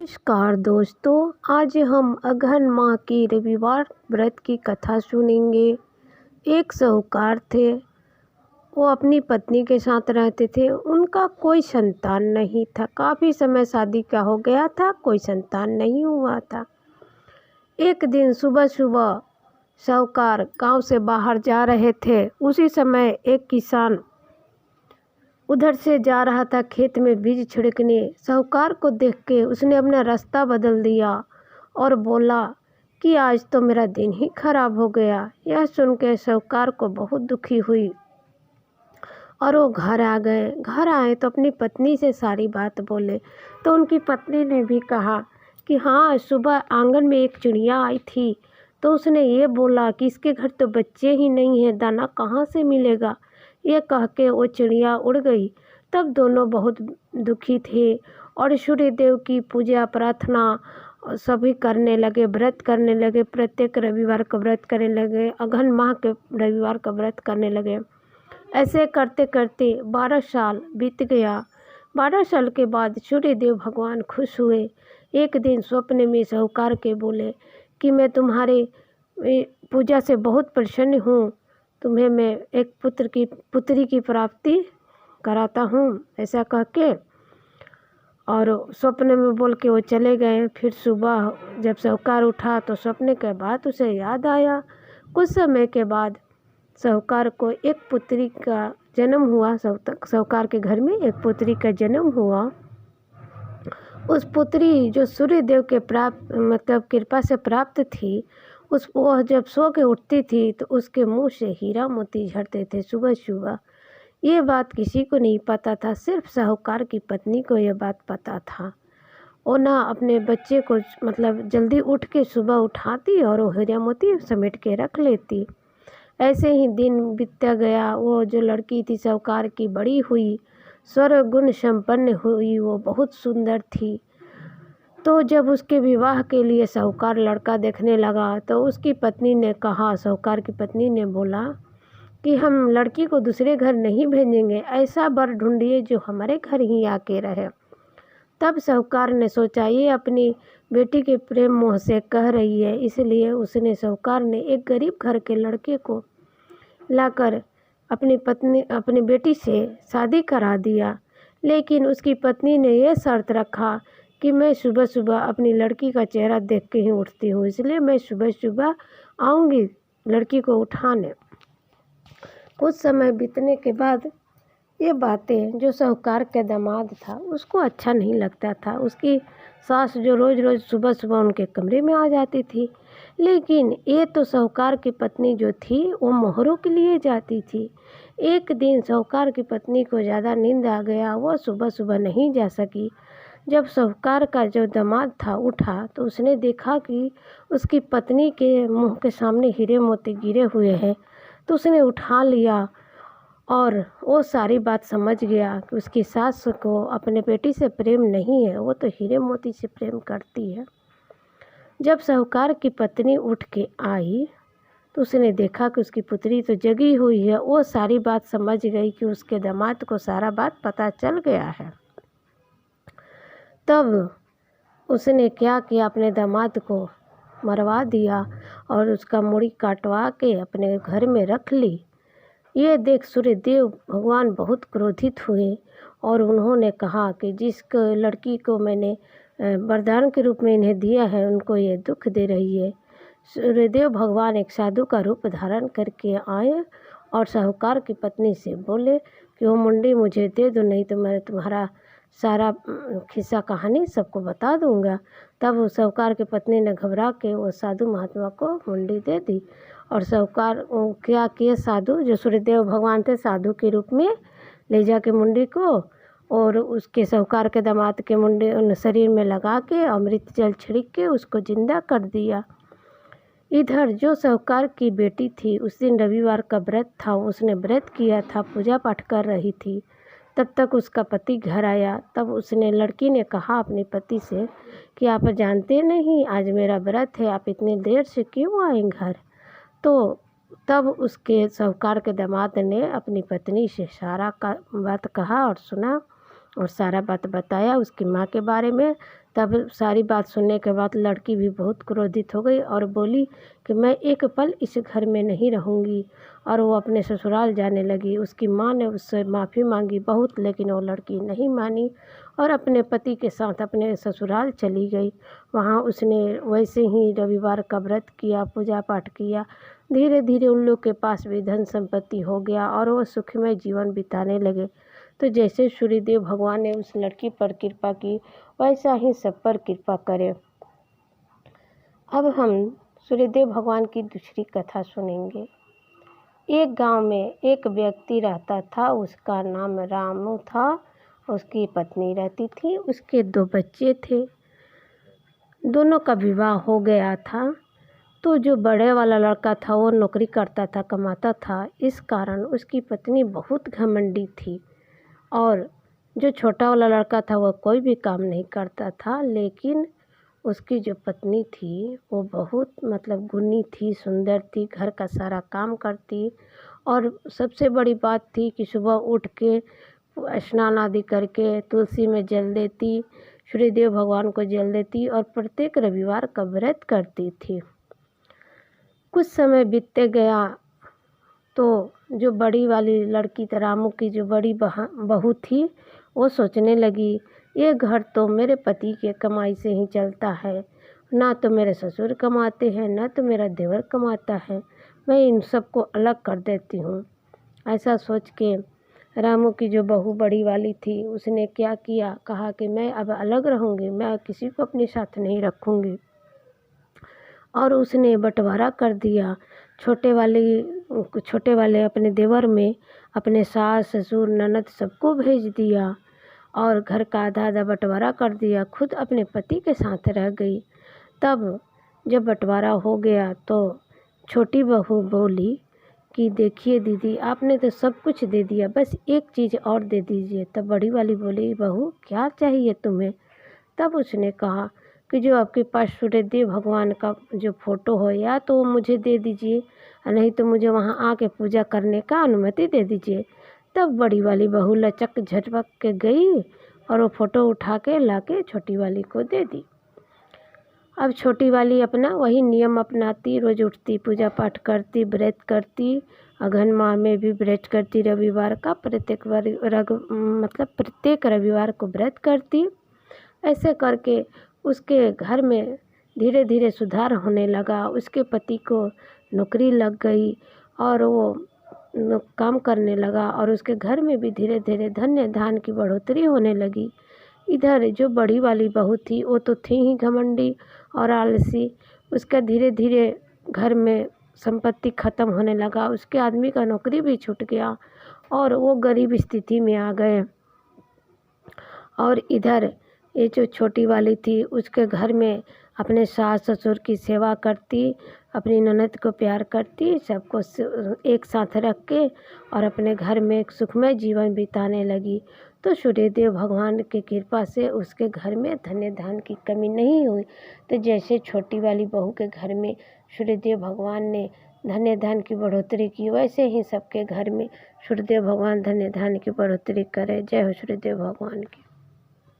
नमस्कार दोस्तों, आज हम अगहन माह की रविवार व्रत की कथा सुनेंगे। एक साहूकार थे। वो अपनी पत्नी के साथ रहते थे। उनका कोई संतान नहीं था। काफ़ी समय शादी का हो गया था, कोई संतान नहीं हुआ था। एक दिन सुबह सुबह साहूकार गांव से बाहर जा रहे थे। उसी समय एक किसान उधर से जा रहा था खेत में बीज छिड़कने। साहूकार को देख के उसने अपना रास्ता बदल दिया और बोला कि आज तो मेरा दिन ही खराब हो गया। यह सुन के साहूकार को बहुत दुखी हुई और वो घर आ गए। घर आए तो अपनी पत्नी से सारी बात बोले। तो उनकी पत्नी ने भी कहा कि हाँ, सुबह आंगन में एक चिड़िया आई थी, तो उसने ये बोला कि इसके घर तो बच्चे ही नहीं हैं, दाना कहाँ से मिलेगा। ये कह के वो चिड़िया उड़ गई। तब दोनों बहुत दुखी थे और सूर्य देव की पूजा प्रार्थना सभी करने लगे, व्रत करने लगे। प्रत्येक रविवार का व्रत करने लगे, अगहन माह के रविवार का व्रत करने लगे। ऐसे करते करते 12 साल बीत गया। 12 साल के बाद सूर्य देव भगवान खुश हुए। एक दिन स्वप्न में साहूकार के बोले कि मैं तुम्हारे पूजा से बहुत प्रसन्न हूँ, तुम्हें मैं एक पुत्री की प्राप्ति कराता हूँ, ऐसा कह के और स्वप्न में बोल के वो चले गए। फिर सुबह जब साहूकार उठा तो स्वप्न के बाद उसे याद आया। कुछ समय के बाद साहूकार को एक पुत्री का जन्म हुआ। साहूकार के घर में एक पुत्री का जन्म हुआ। उस पुत्री जो सूर्य देव के कृपा से प्राप्त थी, वह जब सो के उठती थी तो उसके मुंह से हीरा मोती झड़ते थे सुबह सुबह। ये बात किसी को नहीं पता था, सिर्फ साहूकार की पत्नी को यह बात पता था। वो ना अपने बच्चे को जल्दी उठ के सुबह उठाती और वो हीरा मोती समेट के रख लेती। ऐसे ही दिन बीतता गया। वो जो लड़की थी साहूकार की बड़ी हुई, स्वर्ग गुण संपन्न हुई, वो बहुत सुंदर थी। तो जब उसके विवाह के लिए साहूकार लड़का देखने लगा तो उसकी पत्नी ने कहा, साहूकार की पत्नी ने बोला कि हम लड़की को दूसरे घर नहीं भेजेंगे, ऐसा वर ढूंढिए जो हमारे घर ही आके रहे। तब साहूकार ने सोचा ये अपनी बेटी के प्रेम मोह से कह रही है, इसलिए उसने साहूकार ने एक गरीब घर के लड़के को लाकर अपनी बेटी से शादी करा दिया। लेकिन उसकी पत्नी ने यह शर्त रखा कि मैं सुबह सुबह अपनी लड़की का चेहरा देख के ही उठती हूँ, इसलिए मैं सुबह सुबह आऊँगी लड़की को उठाने। कुछ समय बीतने के बाद ये बातें जो साहूकार के दामाद था उसको अच्छा नहीं लगता था। उसकी सास जो रोज़ रोज़ सुबह सुबह उनके कमरे में आ जाती थी, लेकिन ये तो साहूकार की पत्नी जो थी वो मोहरों के लिए जाती थी। एक दिन साहूकार की पत्नी को ज़्यादा नींद आ गया, वो सुबह सुबह नहीं जा सकी। जब साहूकार का जो दामाद था उठा तो उसने देखा कि उसकी पत्नी के मुंह के सामने हीरे मोती गिरे हुए हैं। तो उसने उठा लिया और वो सारी बात समझ गया कि उसकी सास को अपने बेटी से प्रेम नहीं है, वो तो हीरे मोती से प्रेम करती है। जब साहूकार की पत्नी उठ के आई तो उसने देखा कि उसकी पुत्री तो जगी हुई है। वो सारी बात समझ गई कि उसके दामाद को सारा बात पता चल गया है। तब उसने क्या किया, अपने दामाद को मरवा दिया और उसका मुड़ी काटवा के अपने घर में रख ली। ये देख सूर्यदेव भगवान बहुत क्रोधित हुए और उन्होंने कहा कि जिस लड़की को मैंने वरदान के रूप में इन्हें दिया है उनको ये दुख दे रही है। सूर्यदेव भगवान एक साधु का रूप धारण करके आए और साहूकार की पत्नी से बोले कि वो मुंडी मुझे दे दो, नहीं तो मैं तुम्हारा सारा खिस्सा कहानी सबको बता दूंगा। तब वो साहूकार की पत्नी ने घबरा के वो साधु महात्मा को मुंडी दे दी और साहूकार क्या किए, साधु जो सूर्यदेव भगवान थे साधु के रूप में ले जाके मुंडी को और उसके साहूकार के दामाद के मुंडे शरीर में लगा के अमृत जल छिड़क के उसको जिंदा कर दिया। इधर जो साहूकार की बेटी थी उस दिन रविवार का व्रत था, उसने व्रत किया था, पूजा पाठ कर रही थी। तब तक उसका पति घर आया। तब उसने लड़की ने कहा अपने पति से कि आप जानते नहीं आज मेरा व्रत है, आप इतनी देर से क्यों आए घर। तो तब उसके साहूकार के दामाद ने अपनी पत्नी से सारा का बात कहा और सुना और सारा बात बताया उसकी माँ के बारे में। तब सारी बात सुनने के बाद लड़की भी बहुत क्रोधित हो गई और बोली कि मैं एक पल इस घर में नहीं रहूँगी, और वो अपने ससुराल जाने लगी। उसकी माँ ने उससे माफ़ी मांगी बहुत, लेकिन वो लड़की नहीं मानी और अपने पति के साथ अपने ससुराल चली गई। वहाँ उसने वैसे ही रविवार का व्रत किया, पूजा पाठ किया। धीरे धीरे उन लोग के पास भी धन संपत्ति हो गया और वो सुखमय जीवन बिताने लगे। तो जैसे सूर्यदेव भगवान ने उस लड़की पर कृपा की, वैसा ही सब पर कृपा करे। अब हम सूर्यदेव भगवान की दूसरी कथा सुनेंगे। एक गांव में एक व्यक्ति रहता था, उसका नाम रामू था। उसकी पत्नी रहती थी, उसके 2 बच्चे थे। दोनों का विवाह हो गया था। तो जो बड़े वाला लड़का था वो नौकरी करता था, कमाता था, इस कारण उसकी पत्नी बहुत घमंडी थी। और जो छोटा वाला लड़का था वो कोई भी काम नहीं करता था, लेकिन उसकी जो पत्नी थी वो बहुत गुणी थी, सुंदर थी, घर का सारा काम करती। और सबसे बड़ी बात थी कि सुबह उठ के स्नान आदि करके तुलसी में जल देती, सूर्यदेव भगवान को जल देती और प्रत्येक रविवार का व्रत करती थी। कुछ समय बीतते गया तो जो बड़ी वाली लड़की रामू की जो बड़ी बहू थी, वो सोचने लगी ये घर तो मेरे पति के कमाई से ही चलता है, ना तो मेरे ससुर कमाते हैं, ना तो मेरा देवर कमाता है, मैं इन सबको अलग कर देती हूँ। ऐसा सोच के रामू की जो बहू बड़ी वाली थी, उसने क्या किया, कहा कि मैं अब अलग रहूँगी, मैं किसी को अपने साथ नहीं रखूँगी। और उसने बंटवारा कर दिया। छोटे वाले अपने देवर में अपने सास ससुर ननद सबको भेज दिया और घर का आधा आधा बंटवारा कर दिया। खुद अपने पति के साथ रह गई। तब जब बंटवारा हो गया तो छोटी बहू बोली कि देखिए दीदी, आपने तो सब कुछ दे दिया, बस एक चीज़ और दे दीजिए। तब बड़ी वाली बोली, बहू क्या चाहिए तुम्हें? तब उसने कहा कि जो आपके पास सूर्यदेव भगवान का जो फ़ोटो हो, या तो वो मुझे दे दीजिए, नहीं तो मुझे वहाँ आके पूजा करने का अनुमति दे दीजिए। तब बड़ी वाली बहू लचक झटपक के गई और वो फ़ोटो उठा के ला के छोटी वाली को दे दी। अब छोटी वाली अपना वही नियम अपनाती, रोज़ उठती, पूजा पाठ करती, व्रत करती, अगहन माह में भी व्रत करती, रविवार का प्रत्येक रविवार को व्रत करती। ऐसे करके उसके घर में धीरे धीरे सुधार होने लगा। उसके पति को नौकरी लग गई और वो काम करने लगा और उसके घर में भी धीरे धीरे धन्य धान की बढ़ोतरी होने लगी। इधर जो बड़ी वाली बहू थी वो तो थी ही घमंडी और आलसी। उसका धीरे धीरे घर में संपत्ति ख़त्म होने लगा। उसके आदमी का नौकरी भी छूट गया और वो गरीब स्थिति में आ गए। और इधर ये जो छोटी वाली थी उसके घर में अपने सास ससुर की सेवा करती, अपनी ननद को प्यार करती, सबको एक साथ रख के और अपने घर में एक सुखमय जीवन बिताने लगी। तो सूर्यदेव भगवान की कृपा से उसके घर में धन्य धान की कमी नहीं हुई। तो जैसे छोटी वाली बहू के घर में सूर्यदेव भगवान ने धन्य धान की बढ़ोतरी की, वैसे ही सबके घर में सूर्यदेव भगवान धन्य धान की बढ़ोतरी करे। जय हो सूर्यदेव भगवान की।